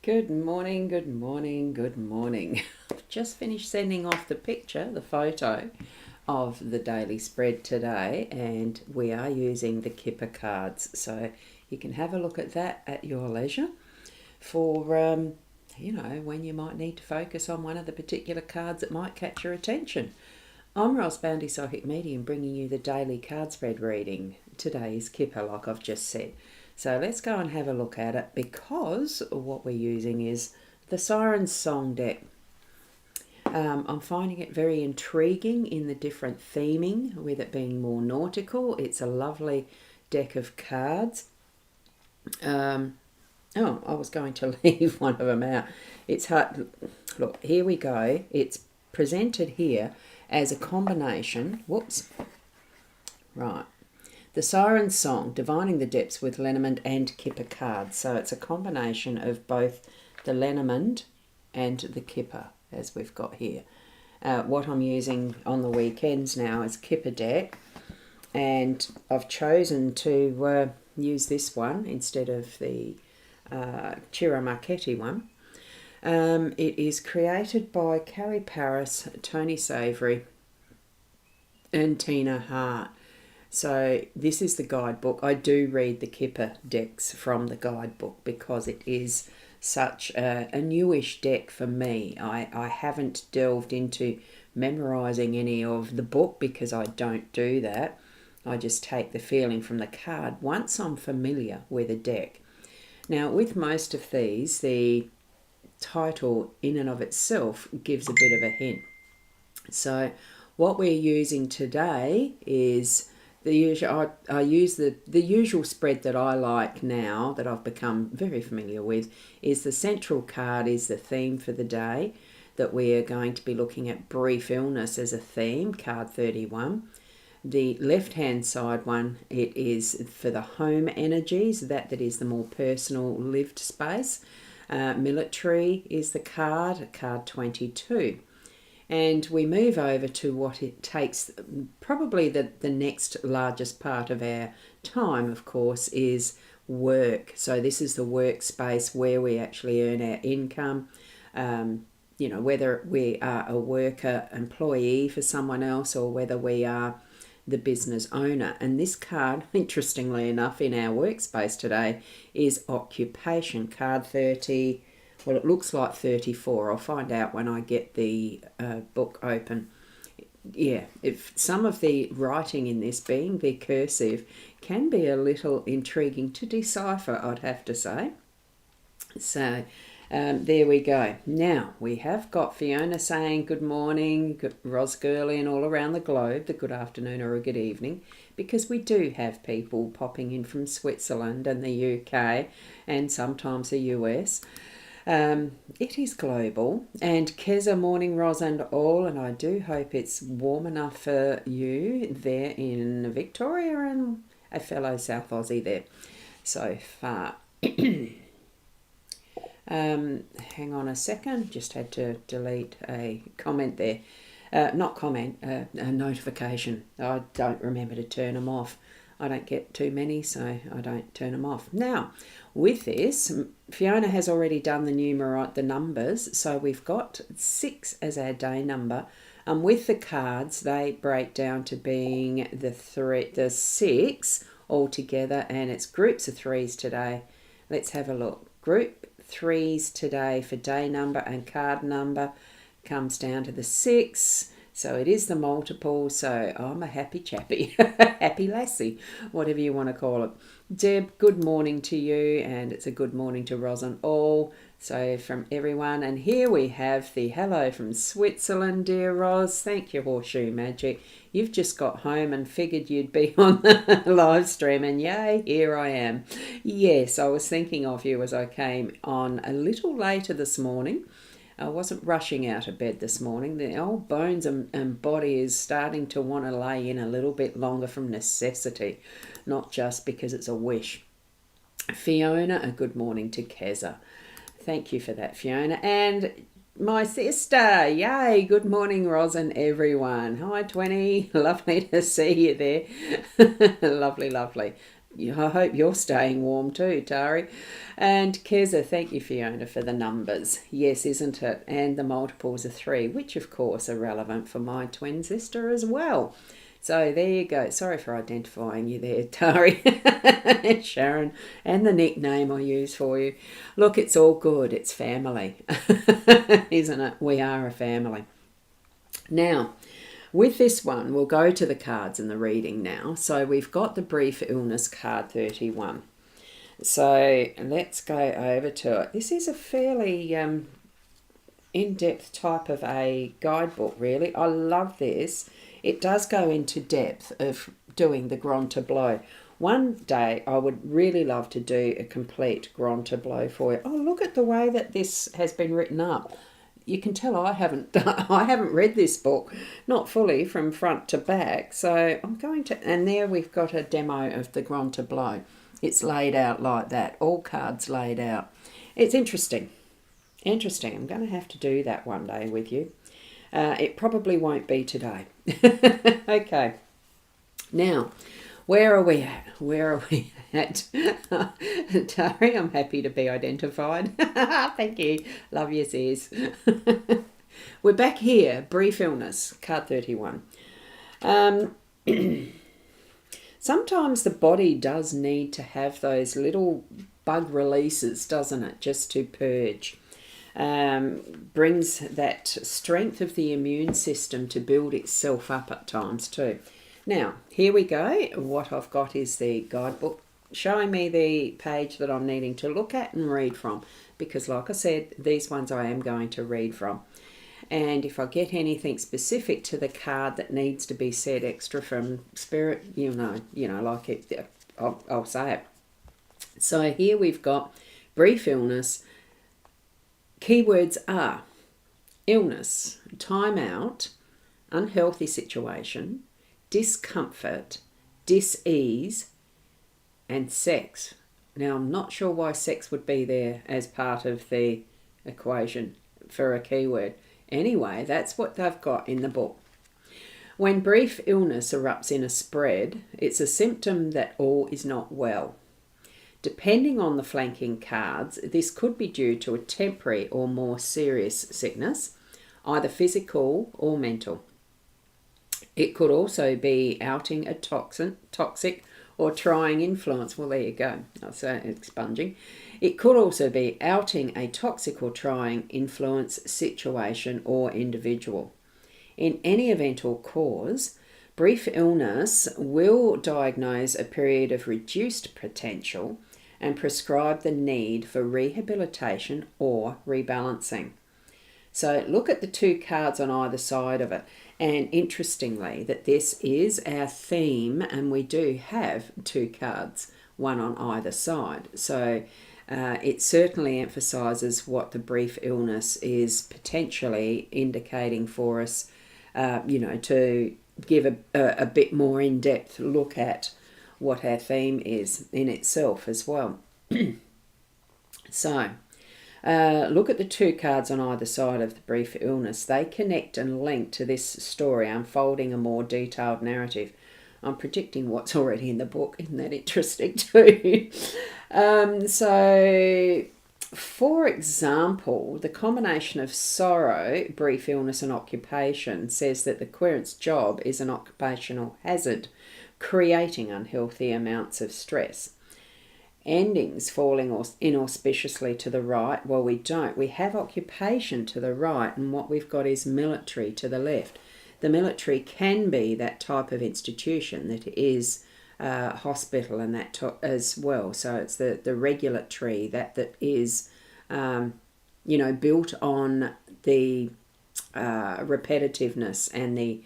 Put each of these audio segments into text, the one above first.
Good morning, good morning, good morning. I've just finished sending off the picture, the photo of the daily spread today, and we are using the Kipper cards. So you can have a look at that at your leisure for, when you might need to focus on one of the particular cards that might catch your attention. I'm Boundy, Psychic Medium, bringing you the daily card spread reading. Today is Kipper, like I've just said. So let's go and have a look at it, because what we're using is the Siren Song deck. I'm finding it very intriguing in the different theming, with it being more nautical. It's a lovely deck of cards. I was going to leave one of them out. It's hard. Look, here we go. It's presented here as a combination. Whoops. Right. The Siren Song, Divining the Depths with Lenormand and Kipper cards. So it's a combination of both the Lenormand and the Kipper, as we've got here. What I'm using on the weekends now is Kipper deck, and I've chosen to use this one instead of the Ciro Marchetti one. It is created by Carrie Paris, Tony Savory and Tina Hart. So this is the guidebook. I do read the Kipper decks from the guidebook because it is such a newish deck for me. I haven't delved into memorising any of the book because I don't do that. I just take the feeling from the card once I'm familiar with a deck. Now, with most of these, the title in and of itself gives a bit of a hint. So what we're using today is the usual. I use the usual spread that I like now, that I've become very familiar with, is the central card is the theme for the day, that we are going to be looking at brief illness as a theme, card 31. The left-hand side one, it is for the home energies, that is the more personal lived space. Military is the card 22. And we move over to what it takes, probably the next largest part of our time, of course, is work. So this is the workspace where we actually earn our income, whether we are a worker, employee for someone else, or whether we are the business owner. And this card, interestingly enough, in our workspace today is occupation, card 30. Well, it looks like 34. I'll find out when I get the book open. Yeah, if some of the writing in this, being the cursive, can be a little intriguing to decipher, I'd have to say. So there we go. Now, we have got Fiona saying good morning, Ros Gurley, and all around the globe, the good afternoon or a good evening, because we do have people popping in from Switzerland and the UK and sometimes the US. It is global. And Keza, morning, Ros and all, and I do hope it's warm enough for you there in Victoria and a fellow South Aussie there so far. Hang on a second, just had to delete a comment there. Not comment, a notification. I don't remember to turn them off. I don't get too many, so I don't turn them off. Now, with this, Fiona has already done the numbers, so we've got 6 as our day number. With the cards, they break down to being the 6 altogether, and it's groups of 3s today. Let's have a look. Group 3s today for day number and card number comes down to the 6. So it is the multiple, so I'm a happy chappy, happy lassie, whatever you want to call it. Deb, good morning to you, and it's a good morning to Ros and all. So from everyone, and here we have the hello from Switzerland, dear Ros. Thank you, Horseshoe Magic. You've just got home and figured you'd be on the live stream, and yay, here I am. Yes, I was thinking of you as I came on a little later this morning. I wasn't rushing out of bed this morning. The old bones and body is starting to want to lay in a little bit longer from necessity, not just because it's a wish. Fiona, a good morning to Keza. Thank you for that, Fiona. And my sister, yay, good morning, Ros and everyone. Hi, 20, lovely to see you there. Lovely, lovely. I hope you're staying warm too, Tari. And Keza, thank you, Fiona, for the numbers. Yes, isn't it? And the multiples of 3, which of course are relevant for my twin sister as well. So there you go. Sorry for identifying you there, Tari, Sharon, and the nickname I use for you. Look, it's all good. It's family, isn't it? We are a family. Now, with this one, we'll go to the cards and the reading now. So we've got the brief illness card 31. So let's go over to it. This is a fairly in-depth type of a guidebook, really. I love this. It does go into depth of doing the grand tableau. One day I would really love to do a complete grand tableau for you. Oh, look at the way that this has been written up. You can tell I haven't read this book, not fully from front to back. So I'm going to, and there we've got a demo of the grand tableau. It's laid out like that, all cards laid out. It's interesting. Interesting. I'm going to have to do that one day with you. It probably won't be today. Okay. Now, where are we at? Where are we at? Tari, I'm happy to be identified. Thank you. Love your ears. We're back here. Brief illness, card 31. Sometimes the body does need to have those little bug releases, doesn't it? Just to purge. Brings that strength of the immune system to build itself up at times too. Now, here we go. What I've got is the guidebook showing me the page that I'm needing to look at and read from, because like I said, these ones I am going to read from. And if I get anything specific to the card that needs to be said extra from spirit, you know, like it, I'll say it. So here we've got brief illness. Keywords are illness, time out, unhealthy situation, discomfort, dis-ease, and sex. Now, I'm not sure why sex would be there as part of the equation for a keyword. Anyway, that's what they've got in the book. When brief illness erupts in a spread, it's a symptom that all is not well. Depending on the flanking cards, this could be due to a temporary or more serious sickness, either physical or mental. It could also be outing a toxic or trying influence. Well, there you go. That's expunging. It could also be outing a toxic or trying influence, situation, or individual. In any event or cause, brief illness will diagnose a period of reduced potential and prescribe the need for rehabilitation or rebalancing. So look at the two cards on either side of it. And interestingly, that this is our theme, and we do have two cards, one on either side. So it certainly emphasises what the brief illness is potentially indicating for us, to give a bit more in-depth look at what our theme is in itself as well. So, look at the two cards on either side of the brief illness. They connect and link to this story, unfolding a more detailed narrative. I'm predicting what's already in the book. Isn't that interesting too? So, for example, the combination of sorrow, brief illness, and occupation says that the querent's job is an occupational hazard, creating unhealthy amounts of stress. Endings falling inauspiciously to the right. Well, we don't. We have occupation to the right, and what we've got is military to the left. The military can be that type of institution that is hospital and that as well. So it's the regulatory that is, built on the repetitiveness and the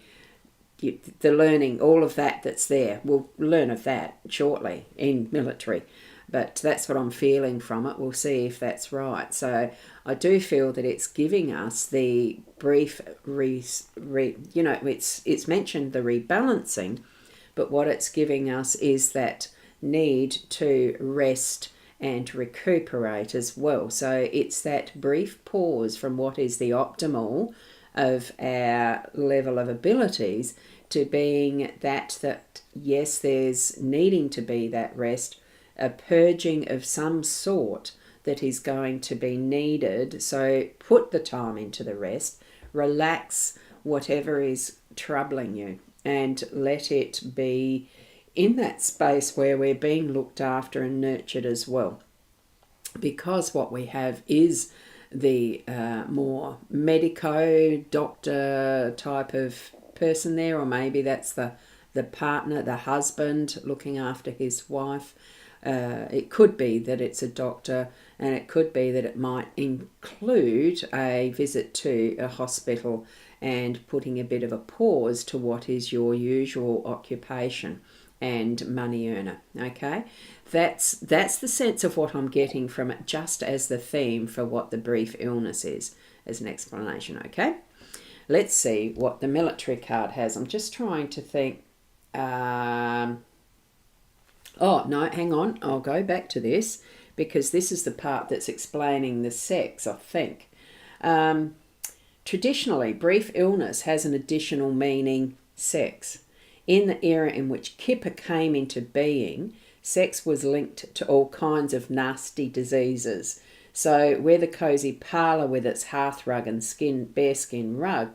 learning, all of that's there. We'll learn of that shortly in military. But that's what I'm feeling from it. We'll see if that's right. So I do feel that it's giving us the brief, it's mentioned the rebalancing, but what it's giving us is that need to rest and recuperate as well. So it's that brief pause from what is the optimal of our level of abilities to being that yes, there's needing to be that rest, a purging of some sort that is going to be needed. So put the time into the rest, relax whatever is troubling you, and let it be in that space where we're being looked after and nurtured as well. Because what we have is the more medico doctor type of person there, or maybe that's the partner, the husband looking after his wife. It could be that it's a doctor, and it could be that it might include a visit to a hospital and putting a bit of a pause to what is your usual occupation and money earner. Okay, that's the sense of what I'm getting from it, just as the theme for what the brief illness is, as an explanation. Okay, let's see what the military card has. I'm just trying to think. Oh no, hang on, I'll go back to this, because this is the part that's explaining the sex, I think. Traditionally, brief illness has an additional meaning, sex. In the era in which Kipper came into being, sex was linked to all kinds of nasty diseases. So where the cosy parlour with its hearthrug and bearskin rug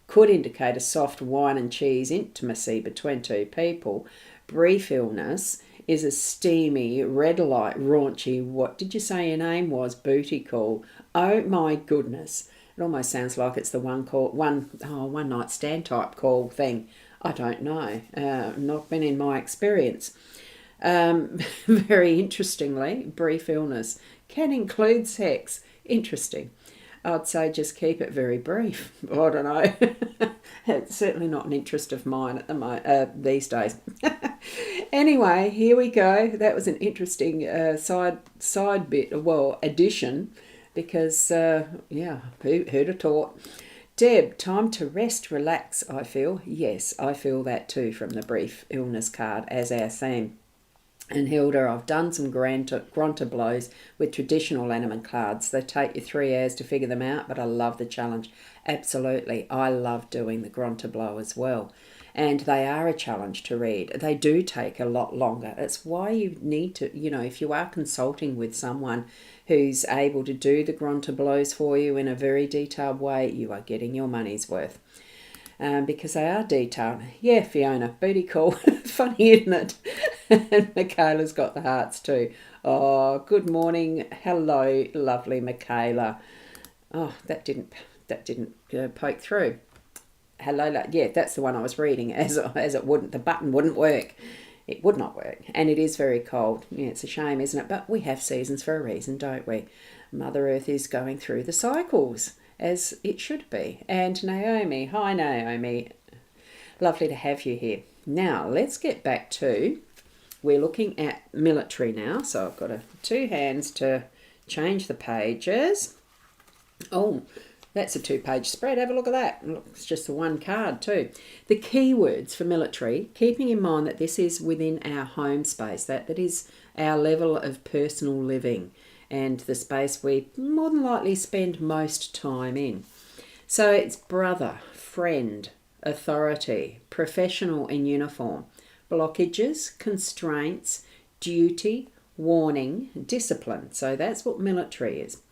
could indicate a soft wine and cheese intimacy between two people, brief illness is a steamy, red light, raunchy, what did you say your name was, booty call. Oh my goodness. It almost sounds like it's the one night stand type call thing. I don't know. Not been in my experience. Very interestingly, brief illness can include sex. Interesting. I'd say just keep it very brief. I don't know. It's certainly not an interest of mine at the these days. Anyway, here we go. That was an interesting side bit, well, addition, because who'd have thought? Deb, time to rest, relax, I feel. Yes, I feel that too from the brief illness card as our theme. And Hilda, I've done some grunter blows with traditional animal cards. They take you 3 hours to figure them out, but I love the challenge. Absolutely, I love doing the grunter blow as well. And they are a challenge to read. They do take a lot longer. It's why you need to, if you are consulting with someone who's able to do the grunter blows for you in a very detailed way, you are getting your money's worth. Because they are detailed. Yeah, Fiona, booty call. Funny, isn't it? And Michaela's got the hearts too. Oh, good morning. Hello, lovely Michaela. Oh, that didn't poke through. Hello, yeah, that's the one I was reading. As it wouldn't, the button wouldn't work. It would not work, and it is very cold. Yeah, it's a shame, isn't it? But we have seasons for a reason, don't we? Mother Earth is going through the cycles, as it should be. And Naomi, hi Naomi, lovely to have you here. Now let's get back to, we're looking at military now, so I've got two hands to change the pages. Oh, that's a 2-page spread. Have a look at that. Look, it's just the one card too. The keywords for military, keeping in mind that this is within our home space, that is our level of personal living and the space we more than likely spend most time in. So it's brother, friend, authority, professional in uniform, blockages, constraints, duty, warning, discipline. So that's what military is.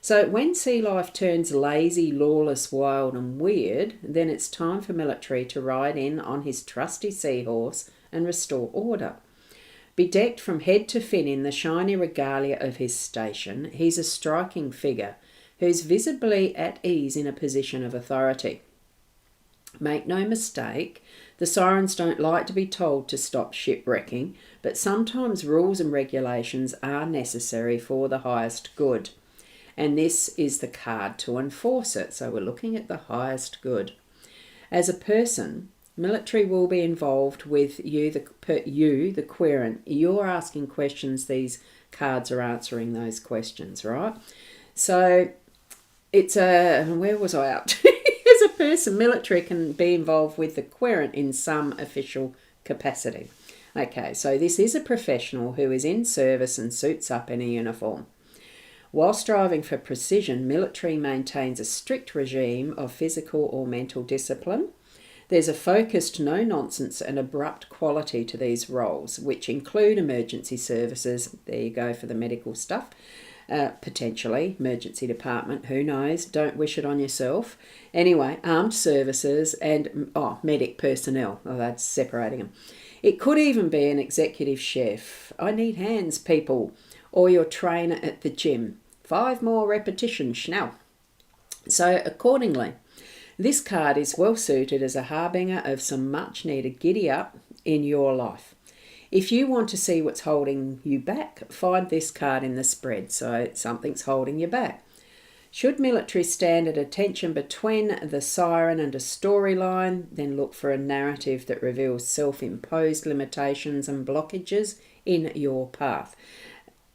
So when sea life turns lazy, lawless, wild and weird, then it's time for military to ride in on his trusty seahorse and restore order. Bedecked from head to fin in the shiny regalia of his station, he's a striking figure who's visibly at ease in a position of authority. Make no mistake, the sirens don't like to be told to stop shipwrecking, but sometimes rules and regulations are necessary for the highest good. And this is the card to enforce it. So we're looking at the highest good. As a person, military will be involved with you, the querent. You're asking questions, these cards are answering those questions, right? So it's where was I up to? As a person, military can be involved with the querent in some official capacity. Okay, so this is a professional who is in service and suits up in a uniform. While striving for precision, military maintains a strict regime of physical or mental discipline. There's a focused, no-nonsense and abrupt quality to these roles, which include emergency services. There you go for the medical stuff. Potentially, emergency department, who knows? Don't wish it on yourself. Anyway, armed services and medic personnel. Oh, that's separating them. It could even be an executive chef. I need hands, people. Or your trainer at the gym. 5 more repetitions now. So accordingly, this card is well suited as a harbinger of some much needed giddy up in your life. If you want to see what's holding you back, find this card in the spread. So something's holding you back. Should military stand at attention between the siren and a storyline, then look for a narrative that reveals self-imposed limitations and blockages in your path.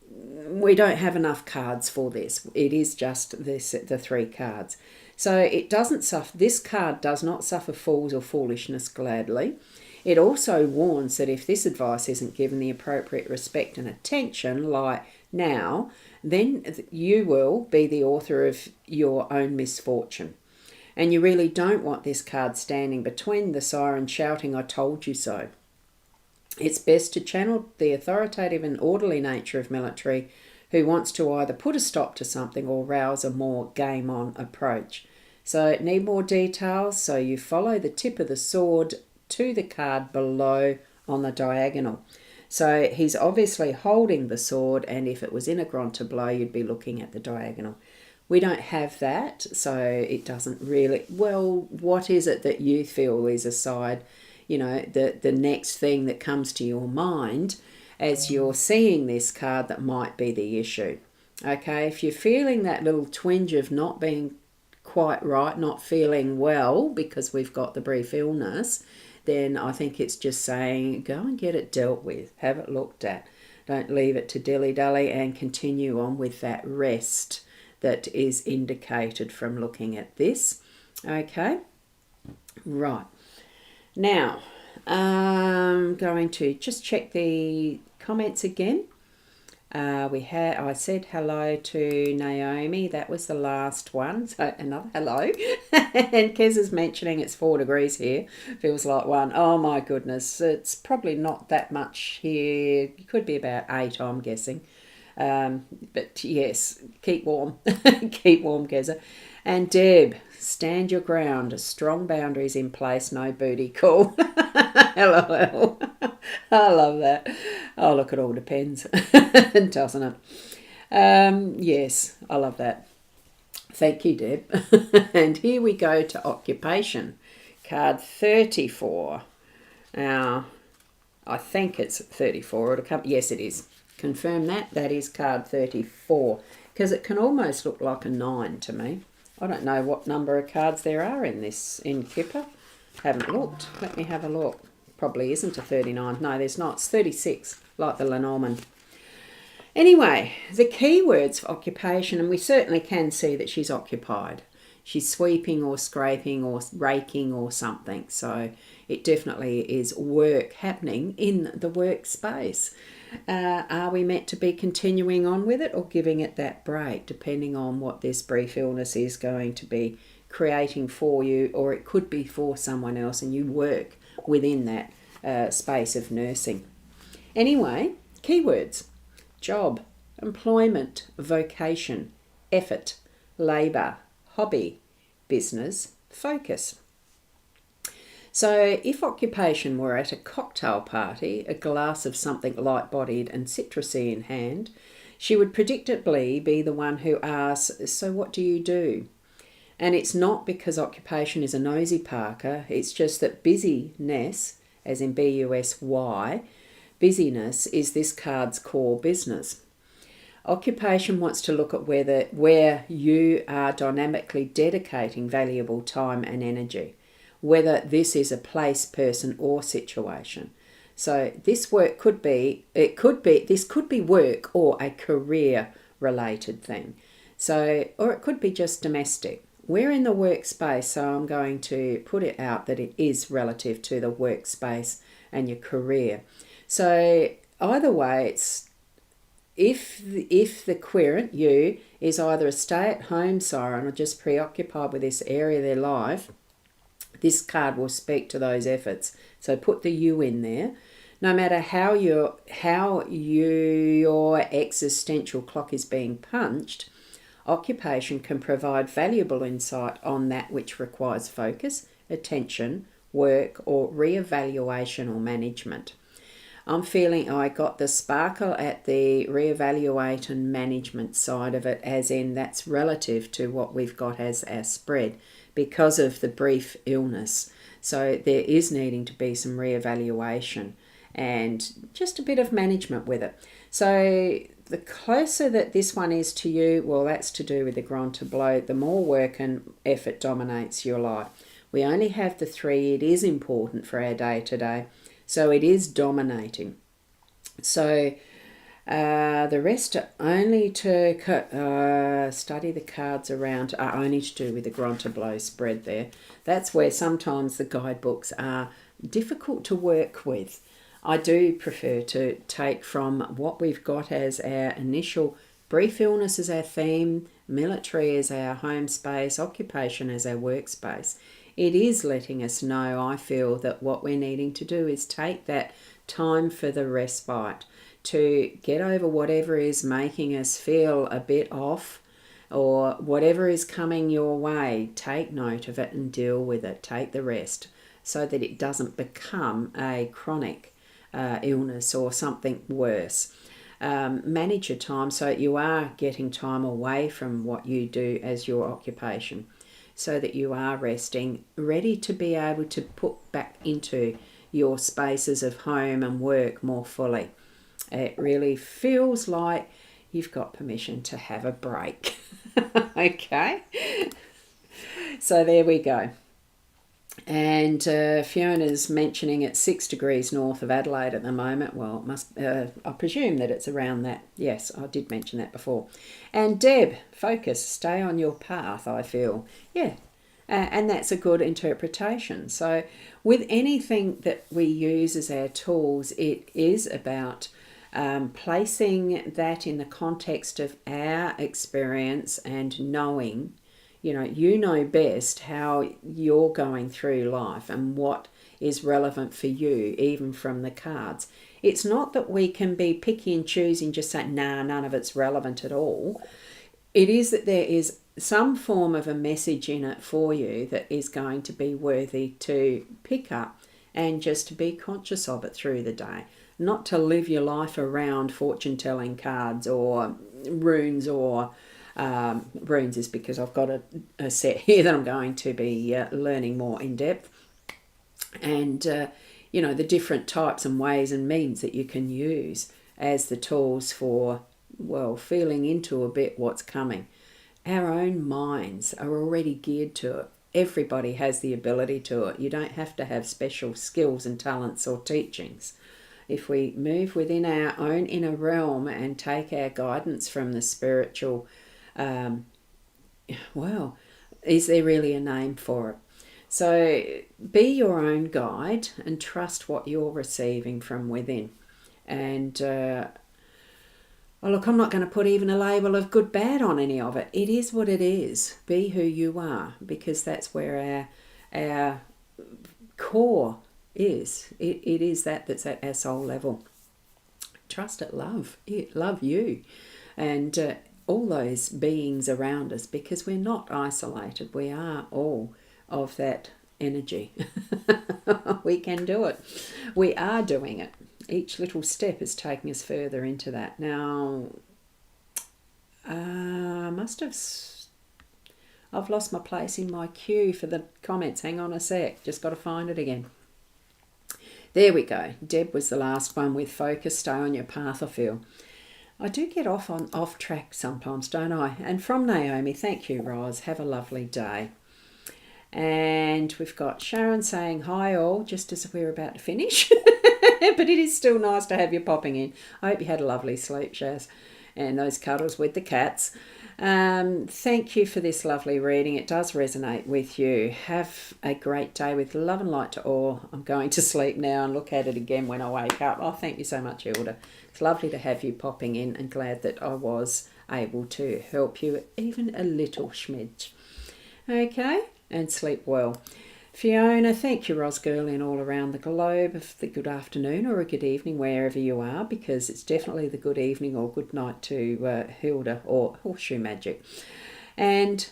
We don't have enough cards for this. It is just the 3 cards. So it doesn't suffer. This card does not suffer fools or foolishness gladly. It also warns that if this advice isn't given the appropriate respect and attention, like now, then you will be the author of your own misfortune. And you really don't want this card standing between the siren shouting, "I told you so." It's best to channel the authoritative and orderly nature of military, who wants to either put a stop to something or rouse a more game-on approach. So need more details, so you follow the tip of the sword to the card below on the diagonal. So he's obviously holding the sword, and if it was in a Granta blow, you'd be looking at the diagonal. We don't have that, so it doesn't really... Well, what is it that you feel is aside, the next thing that comes to your mind as you're seeing this card that might be the issue? Okay, if you're feeling that little twinge of not being quite right, not feeling well because we've got the brief illness, then I think it's just saying go and get it dealt with, have it looked at. Don't leave it to dilly-dally and continue on with that rest that is indicated from looking at this. Okay, right. Now, I'm going to just check the comments again. I said hello to Naomi. That was the last one. So another hello. And Kez is mentioning it's 4 degrees here. Feels like one. Oh my goodness. It's probably not that much here. It could be about 8, I'm guessing. But yes, keep warm. Keep warm, Keza. And Deb, stand your ground. Strong boundaries in place. No booty call. LOL. I love that. Oh, look, it all depends, doesn't it? Yes, I love that. Thank you, Deb. And here we go to occupation. Card 34. Now, I think it's 34. It'll come. Yes, it is. Confirm that. That is card 34. Because it can almost look like a 9 to me. I don't know what number of cards there are in Kipper. Haven't looked. Let me have a look. Probably isn't a 39. No, there's not. It's 36, like the Lenormand. Anyway, the key words for occupation, and we certainly can see that she's occupied. She's sweeping or scraping or raking or something. So it definitely is work happening in the workspace. Are we meant to be continuing on with it or giving it that break, depending on what this brief illness is going to be creating for you, or it could be for someone else and you work within that space of nursing. Anyway, keywords: job, employment, vocation, effort, labour, hobby, business, focus. So if occupation were at a cocktail party, a glass of something light-bodied and citrusy in hand, she would predictably be the one who asks, "So what do you do?" And it's not because occupation is a nosy Parker, it's just that busyness, as in B-U-S-Y, busyness is this card's core business. Occupation wants to look at where you are dynamically dedicating valuable time and energy, whether this is a place, person, or situation. So this could be work or a career-related thing. So, or it could be just domestic. We're in the workspace, so I'm going to put it out that it is relative to the workspace and your career. So either way, it's if the querent, you, is either a stay-at-home siren or just preoccupied with this area of their life, This card will speak to those efforts. So put the you in there. No matter how your existential clock is being punched, occupation can provide valuable insight on that which requires focus, attention, work, or reevaluation or management. I'm feeling I got the sparkle at the reevaluate and management side of it, as in that's relative to what we've got as our spread because of the brief illness. So there is needing to be some reevaluation and just a bit of management with it. So the closer that this one is to you, well, that's to do with the grand tableau, the more work and effort dominates your life. We only have the 3. It is important for our day-to-day. So it is dominating. So the rest are only to study the cards around, are only to do with the grand tableau spread there. That's where sometimes the guidebooks are difficult to work with. I do prefer to take from what we've got as our initial brief illness as our theme, military as our home space, occupation as our workspace. It is letting us know, I feel, that what we're needing to do is take that time for the respite, to get over whatever is making us feel a bit off, or whatever is coming your way. Take note of it and deal with it. Take the rest so that it doesn't become a chronic illness or something worse. Manage your time so you are getting time away from what you do as your occupation, so that you are resting, ready to be able to put back into your spaces of home and work more fully. It really feels like you've got permission to have a break. Okay? So there we go. And Fiona's mentioning it's 6 degrees north of Adelaide at the moment. Well, it must. I presume that it's around that. Yes, I did mention that before. And Deb, focus, stay on your path, I feel. Yeah, and that's a good interpretation. So with anything that we use as our tools, it is about placing that in the context of our experience and knowing, you know best how you're going through life and what is relevant for you, even from the cards. It's not that we can be picky and choosing, just saying, nah, none of it's relevant at all. It is that there is some form of a message in it for you that is going to be worthy to pick up and just to be conscious of it through the day. Not to live your life around fortune-telling cards or runes or runes is because I've got a set here that I'm going to be learning more in depth. And, the different types and ways and means that you can use as the tools for, feeling into a bit what's coming. Our own minds are already geared to it. Everybody has the ability to it. You don't have to have special skills and talents or teachings. If we move within our own inner realm and take our guidance from the spiritual, is there really a name for it? So be your own guide and trust what you're receiving from within. And I'm not going to put even a label of good, bad on any of it. It is what it is. Be who you are, because that's where our core is. It is that's at our soul level. Trust it, love you, and all those beings around us, because we're not isolated. We are all of that energy. We can do it. We are doing it. Each little step is taking us further into that. Now, I've lost my place in my queue for the comments. Hang on a sec. Just got to find it again. There we go. Deb was the last one with focus. Stay on your path, I feel. I do get off track sometimes, don't I? And from Naomi, thank you, Roz. Have a lovely day. And we've got Sharon saying hi all, just as we're about to finish. But it is still nice to have you popping in. I hope you had a lovely sleep, Shaz, and those cuddles with the cats. Thank you for this lovely reading. It does resonate with you. Have a great day with love and light to all. I'm going to sleep now and look at it again when I wake up. Oh, thank you so much, Hilda. It's lovely to have you popping in, and glad that I was able to help you even a little smidge. Okay, and sleep well. Fiona, thank you, Ros Girl, in all around the globe, of the good afternoon or a good evening wherever you are, because it's definitely the good evening or good night to Hilda or Horseshoe Magic. And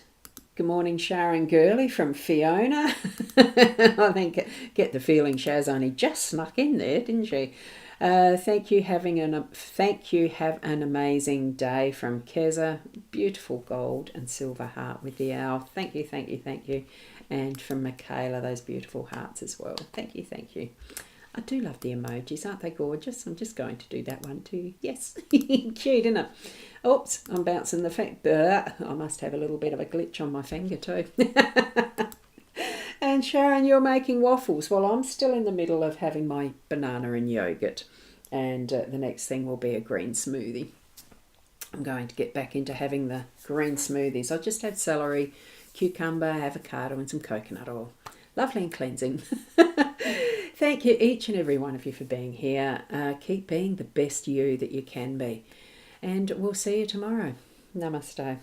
good morning, Sharon Gurley from Fiona. I think get the feeling Shaz only just snuck in there, didn't she? Thank you. Thank you. Have an amazing day from Keza. Beautiful gold and silver heart with the owl. Thank you. Thank you. Thank you. And from Michaela, those beautiful hearts as well. Thank you. Thank you. I do love the emojis, aren't they gorgeous? I'm just going to do that one too. Yes, cute, isn't it? Oops, I'm bouncing the fact. I must have a little bit of a glitch on my finger too. And Sharon, you're making waffles. Well, I'm still in the middle of having my banana and yogurt. And the next thing will be a green smoothie. I'm going to get back into having the green smoothies. I'll just have celery, cucumber, avocado and some coconut oil. Lovely and cleansing. Thank you, each and every one of you, for being here. Keep being the best you that you can be. And we'll see you tomorrow. Namaste.